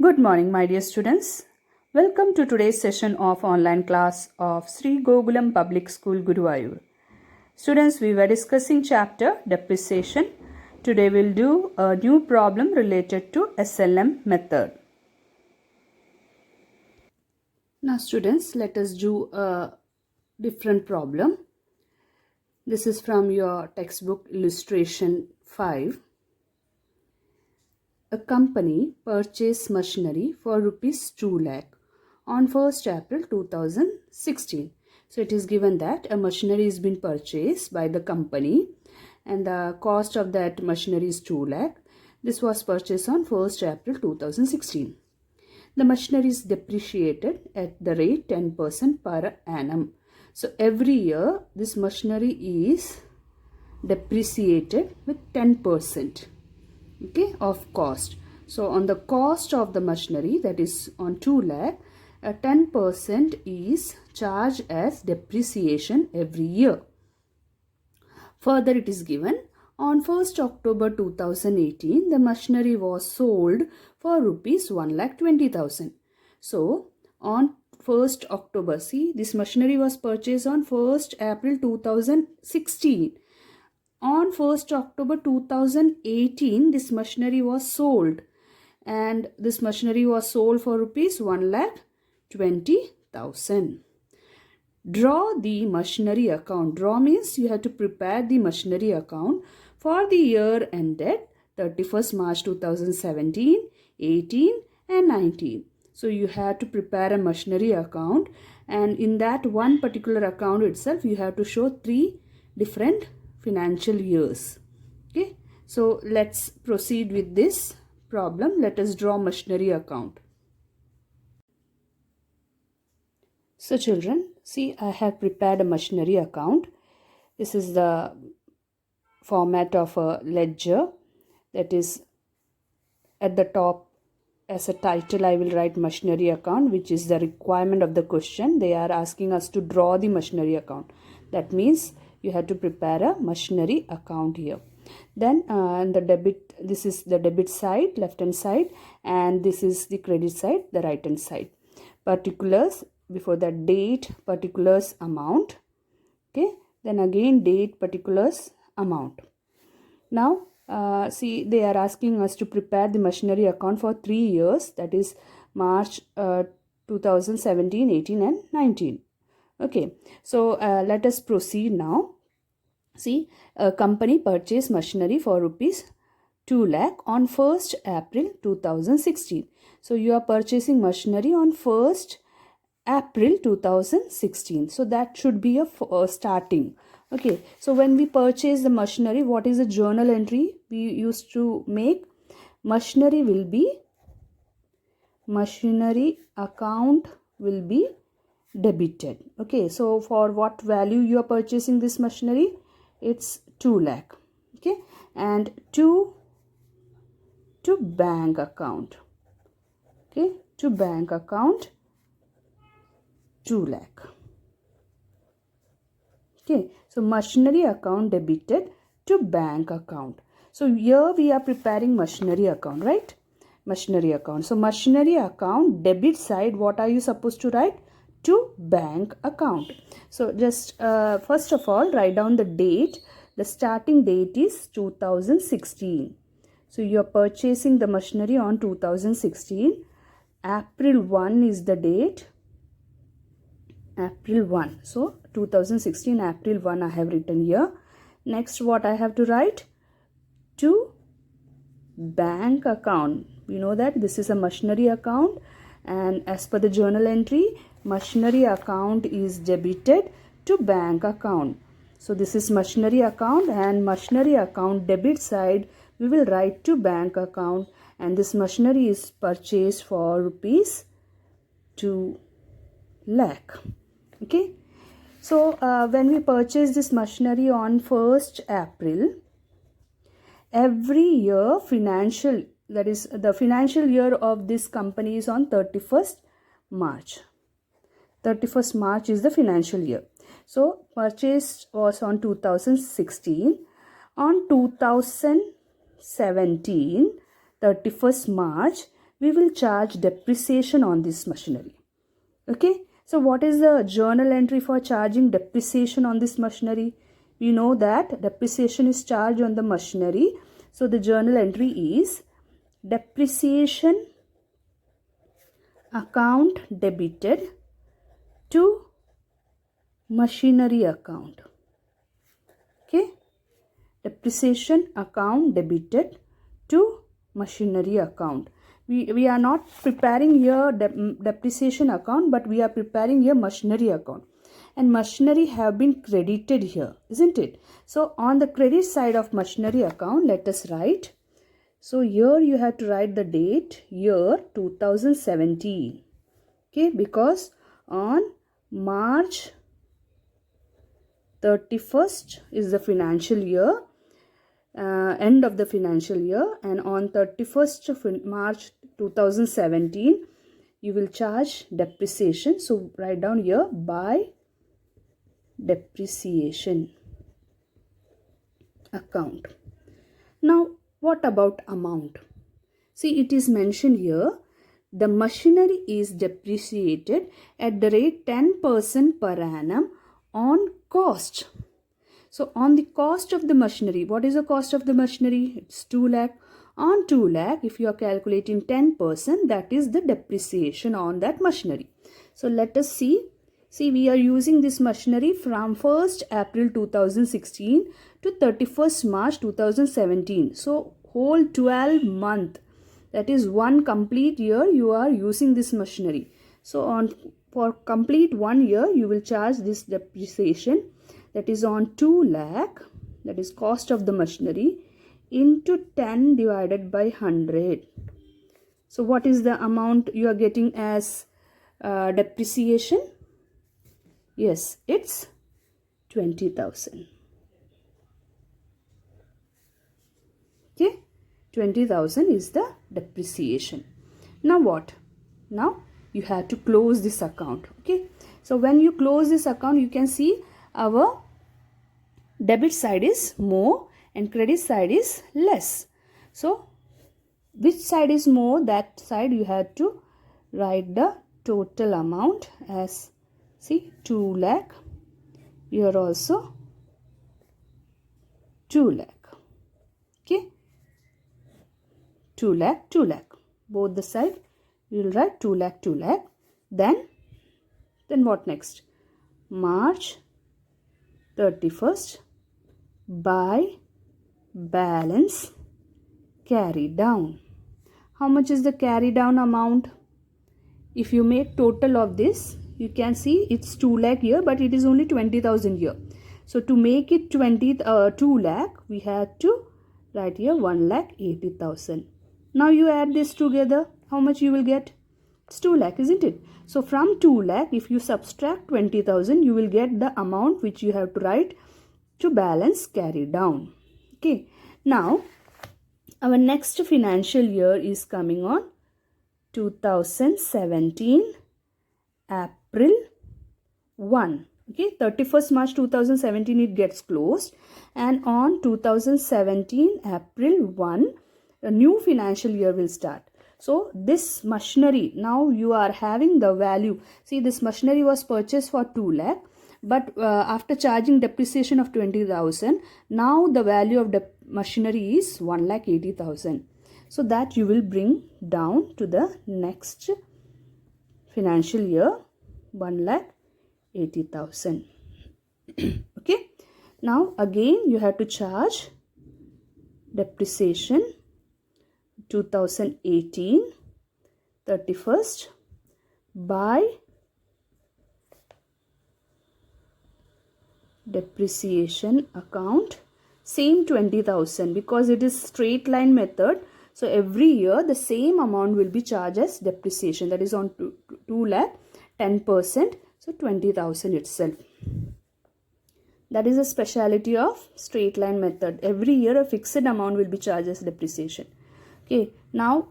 Good morning, my dear students. Welcome to today's session of online class of Sri Gokulam Public School, Guruvayur. Students, we were discussing chapter depreciation. Today we'll do a new problem related to SLM method. Now, students, let us do a different problem. This is from your textbook illustration 5. A company purchased machinery for rupees 2 lakh on 1st April 2016. So it is given that a machinery has been purchased by the company and the cost of that machinery is 2 lakh. This was purchased on 1st April 2016. The machinery is depreciated at the rate 10% per annum. So every year this machinery is depreciated with 10%. Okay, of cost. So on the cost of the machinery, that is on 2 lakh, 10% is charged as depreciation every year. Further, it is given on 1st October 2018, the machinery was sold for rupees 1,20,000. So on 1st October, see, this machinery was purchased on 1st April 2016. On 1st October 2018, this machinery was sold and this machinery was sold for rupees 1,20,000. Draw the machinery account. Draw means you have to prepare the machinery account for the year ended 31st March 2017, 18 and 19. So you have to prepare a machinery account and in that one particular account itself you have to show 3 different financial years. Okay, so let's proceed with this problem. Let us draw machinery account. So children, see, I have prepared a machinery account. This is the format of a ledger. That is, at the top as a title I will write machinery account, which is the requirement of the question. They are asking us to draw the machinery account. That means you have to prepare a machinery account here. Then the debit, this is the debit side, left hand side, and this is the credit side, the right hand side. Particulars, before that date, particulars, amount. Okay, then again date, particulars, amount. Now see, they are asking us to prepare the machinery account for 3 years, that is March 2017, 18 and 19. Okay, so let us proceed now. See, a company purchased machinery for rupees 2 lakh on 1st April 2016. So you are purchasing machinery on 1st April 2016. So that should be a starting. Okay, so when we purchase the machinery, what is the journal entry we used to make? Machinery account will be debited. Okay, so for what value you are purchasing this machinery? It's 2 lakh. Okay, and to bank account. Okay, to bank account 2 lakh. Okay, so machinery account debited to bank account. So here we are preparing machinery account, right? Machinery account. So machinery account debit side, what are you supposed to write? To bank account. So just first of all write down the date. The starting date is 2016. So you are purchasing the machinery on 2016. April 1 is the date. April 1. So 2016 April 1 I have written here. Next, what I have to write? To bank account. We know that this is a machinery account and as per the journal entry, machinery account is debited to bank account. So this is machinery account and machinery account debit side we will write to bank account and this machinery is purchased for rupees 2 lakh. Okay, so when we purchase this machinery on 1st April, every year financial, that is the financial year of this company is on 31st March. 31st March is the financial year. So purchase was on 2016. On 2017, 31st March, we will charge depreciation on this machinery. Okay, so what is the journal entry for charging depreciation on this machinery? We know that depreciation is charged on the machinery. So the journal entry is depreciation account debited to machinery account. Okay, depreciation account debited to machinery account. We are not preparing here depreciation account, but we are preparing here machinery account, and machinery have been credited here, isn't it? So on the credit side of machinery account, let us write. So here you have to write the date, year 2017. Okay, because on March 31st is the financial year, end of the financial year, and on 31st of March 2017 you will charge depreciation. So write down here by depreciation account. Now what about amount? See, it is mentioned here, the machinery is depreciated at the rate 10% per annum on cost. So on the cost of the machinery, what is the cost of the machinery? It's 2 lakh. On 2 lakh, if you are calculating 10%, that is the depreciation on that machinery. So let us see. See, we are using this machinery from 1st April 2016 to 31st March 2017. So whole 12 month, that is one complete year, you are using this machinery. So for complete 1 year, you will charge this depreciation, that is on 2 lakh, that is cost of the machinery, into 10 divided by 100. So what is the amount you are getting as depreciation? Yes, it's 20,000. Okay, 20,000 is the depreciation. Now what? Now you have to close this account. Okay, so when you close this account, you can see our debit side is more and credit side is less. So which side is more? That side you have to write the total amount as, see, 2 lakh. Here also 2 lakh. Okay, 2 lakh, 2 lakh. Both the side you will write 2 lakh, 2 lakh. Then what next? March 31st by balance carry down. How much is the carry down amount? If you make total of this, you can see it's 2 lakh here, but it is only 20,000 here. So to make it 2 lakh, we have to write here 1,80,000. Now you add this together, how much you will get? It's 2 lakh, isn't it? So from 2 lakh, if you subtract 20,000, you will get the amount which you have to write to balance carry down. Okay, now our next financial year is coming on 2017 April 1. Okay, 31st March 2017 it gets closed, and on 2017 April 1 a new financial year will start. So this machinery, now you are having the value. See, this machinery was purchased for 2 lakh, but after charging depreciation of 20,000, now the value of the machinery is 1,80,000. So that you will bring down to the next financial year 1,80,000. Okay, now again you have to charge depreciation 2018 31st by depreciation account, same 20,000, because it is straight line method. So every year the same amount will be charged as depreciation, that is on 2 lakh 10%, so 20,000 itself. That is a speciality of straight line method. Every year a fixed amount will be charged as depreciation. Okay, now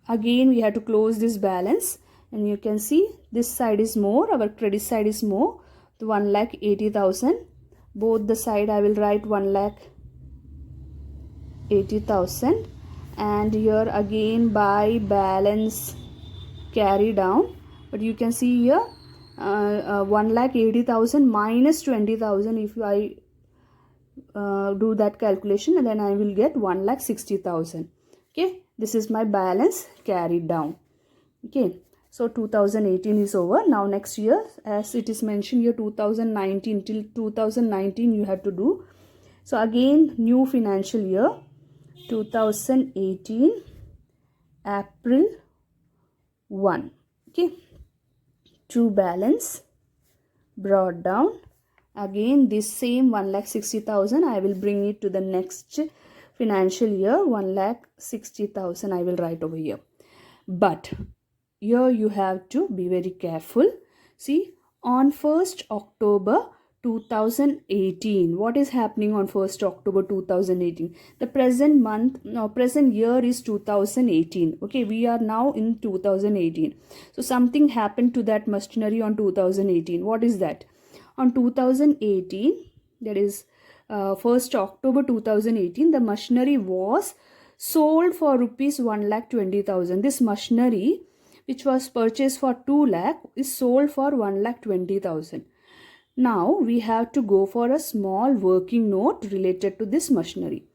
again we have to close this balance, and you can see this side is more, our credit side is more, the 1,80,000. Both the side I will write 1,80,000, and here again by balance carry down, but you can see here 1,80,000 minus 20,000. If I do that calculation, and then I will get 1,60,000. Okay, this is my balance carried down. Okay, so 2018 is over. Now next year, as it is mentioned here, 2019 till 2019 you have to do. So again, new financial year 2018 April 1. Okay, true balance brought down. Again this same 1,60,000 I will bring it to the next financial year. 1,60,000 I will write over here. But here you have to be very careful. See, on 1st October 2018, what is happening on 1st October 2018? The present month, no, present year is 2018. Okay, we are now in 2018. So something happened to that machinery on 2018. What is that? On 2018, that is 1st October 2018, the machinery was sold for rupees 1,20,000. This machinery, which was purchased for 2 lakh, is sold for 1,20,000. Now we have to go for a small working note related to this machinery.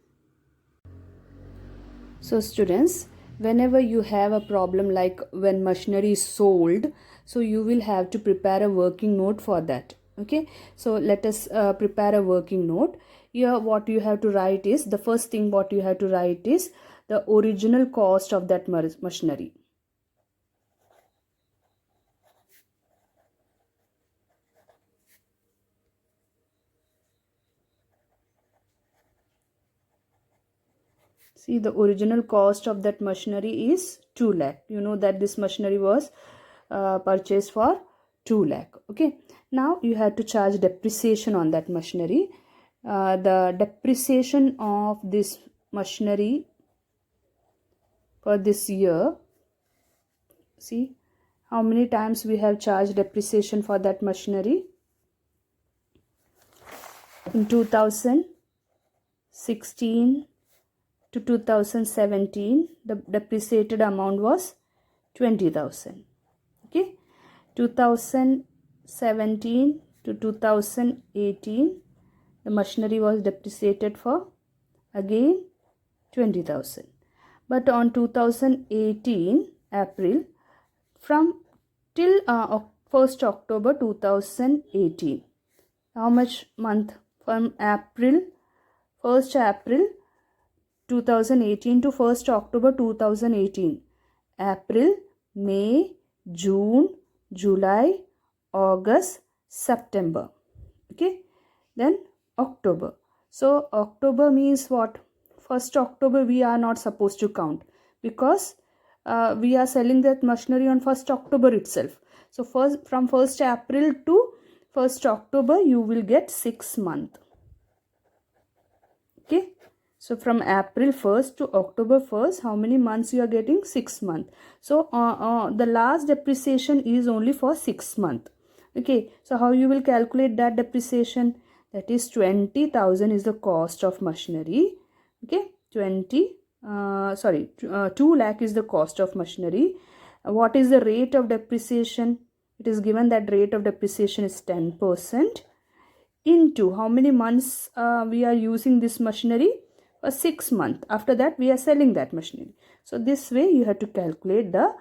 So students, whenever you have a problem like when machinery is sold, so you will have to prepare a working note for that. Okay, so let us prepare a working note. Here what you have to write is, the first thing what you have to write is the original cost of that machinery. See, the original cost of that machinery is 2 lakh. You know that this machinery was purchased for 2 lakh. Okay, now you have to charge depreciation on that machinery. The depreciation of this machinery for this year, see how many times we have charged depreciation for that machinery. In 2016 to 2017, the depreciated amount was 20,000. Okay, 2017 to 2018, the machinery was depreciated for again 20,000. But on 2018 April, from till 1st October 2018, how much month? From April, 1st April 2018 to 1st October 2018, April, May, June, July, August, September. Okay, then October. So October means what? 1st October we are not supposed to count, because we are selling that machinery on 1st October itself. So from 1st April to 1st October you will get 6 months. Okay, so from April 1st to October 1st, how many months you are getting? 6 months. So the last depreciation is only for 6 months. Okay, so how you will calculate that depreciation? That is 20,000 is the cost of machinery. Okay, 2 lakh is the cost of machinery. What is the rate of depreciation? It is given that rate of depreciation is 10% into how many months we are using this machinery? For 6 months. After that we are selling that machinery. So this way you have to calculate the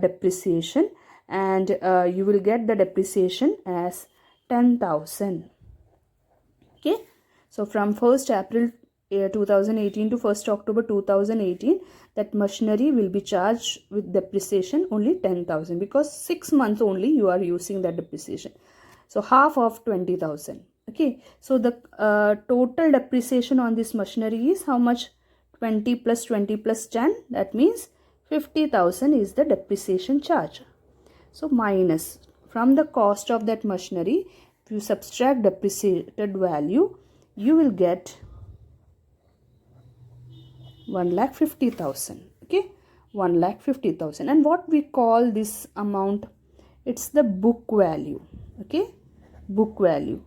depreciation, and you will get the depreciation as 10,000. Okay, so from 1st April 2018 to 1st October 2018, that machinery will be charged with depreciation only 10,000, because 6 months only you are using that depreciation. So half of 20,000. Okay, so the total depreciation on this machinery is how much? 20 plus 20 plus 10, that means 50,000 is the depreciation charge. So minus from the cost of that machinery, if you subtract depreciated value, you will get 1,50,000. Okay, 1,50,000. And what we call this amount? It's the book value. Okay, book value.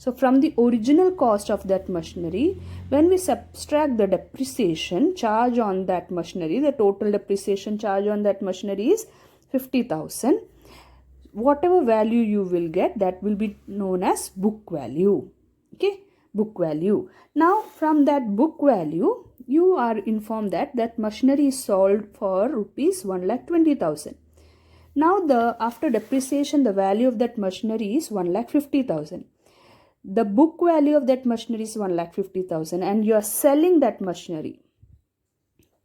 So from the original cost of that machinery, when we subtract the depreciation charge on that machinery, the total depreciation charge on that machinery is 50,000. Whatever value you will get, that will be known as book value. Okay, book value. Now from that book value, you are informed that that machinery is sold for rupees 1,20,000. Now after depreciation, the value of that machinery is 1,50,000. The book value of that machinery is 1,50,000 and you are selling that machinery.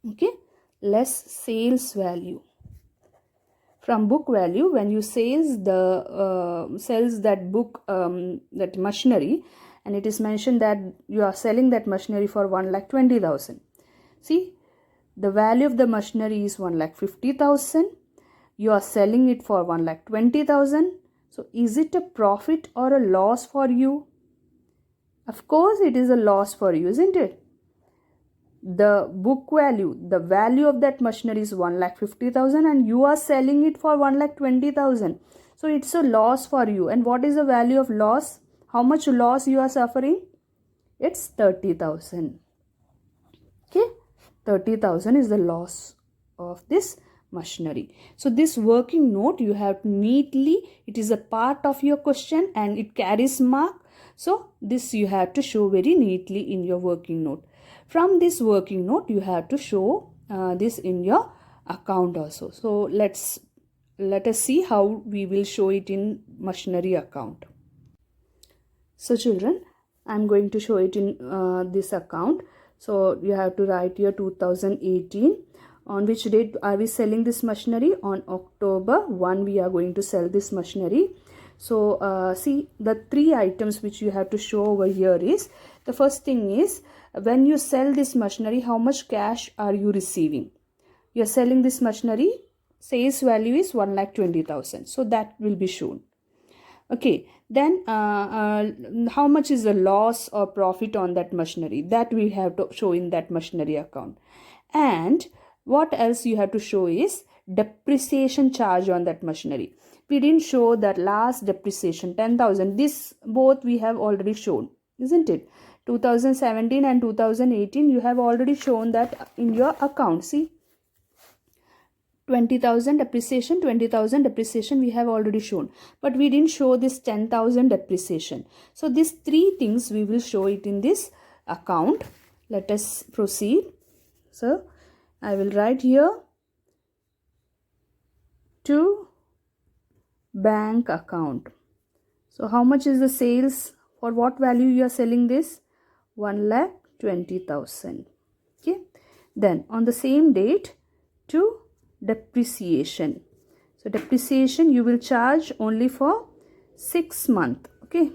Okay, less sales value. From book value, when you sells that book, that machinery, and it is mentioned that you are selling that machinery for 1,20,000. See, the value of the machinery is 1,50,000. You are selling it for 1,20,000. So is it a profit or a loss for you? Of course it is a loss for you, isn't it? The book value, the value of that machinery is 1,50,000 and you are selling it for 1,20,000. So it's a loss for you. And what is the value of loss? How much loss you are suffering? It's 30,000. Okay, 30,000 is the loss of this machinery. So this working note you have to neatly, it is a part of your question and it carries mark. So this you have to show very neatly in your working note. From this working note you have to show this in your account also. So let us see how we will show it in machinery account. So children, I am going to show it in this account. So you have to write here 2018. On which date are we selling this machinery? On October 1 we are going to sell this machinery. So see, the three items which you have to show over here is, the first thing is, when you sell this machinery, how much cash are you receiving? You are selling this machinery, sales value is 1,20,000. So that will be shown. Okay, then how much is the loss or profit on that machinery? That we have to show in that machinery account. And what else you have to show is depreciation charge on that machinery. We didn't show that last depreciation 10,000. This both we have already shown, isn't it? 2017 and 2018 you have already shown that in your account. See, 20,000 depreciation, 20,000 depreciation we have already shown, but we didn't show this 10,000 depreciation. So these three things we will show it in this account. Let us proceed. So I will write here to bank account. So how much is the sales? For what value you are selling this? 1,20,000. Okay. Then on the same date to depreciation. So depreciation you will charge only for 6 months. Okay.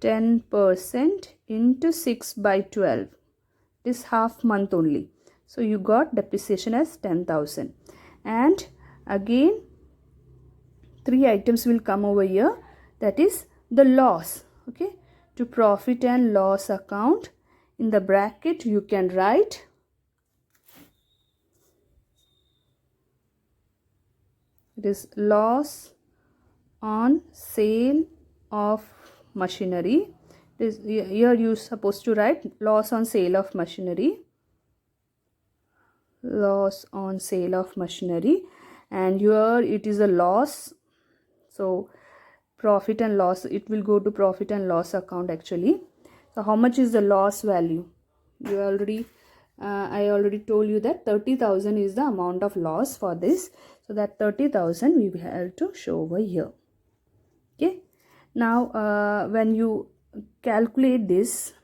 10% into 6 by 12. It is half month only. So you got depreciation as 10,000. And again three items will come over here. That is the loss. Okay. To profit and loss account, in the bracket you can write it is loss on sale of machinery. This here you are supposed to write loss on sale of machinery. Loss on sale of machinery, and here it is a loss. So profit and loss, it will go to profit and loss account actually. So how much is the loss value? You already I already told you that 30,000 is the amount of loss for this. So that 30,000 we have to show over here. Okay. Now when you calculate this,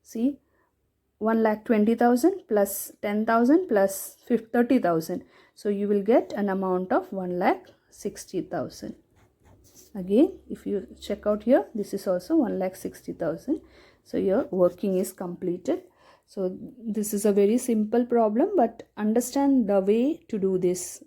see, 1,20,000 plus 10,000 plus 30,000. So you will get an amount of 1,60,000. Again, if you check out here, this is also 1,60,000. So your working is completed. So this is a very simple problem, but understand the way to do this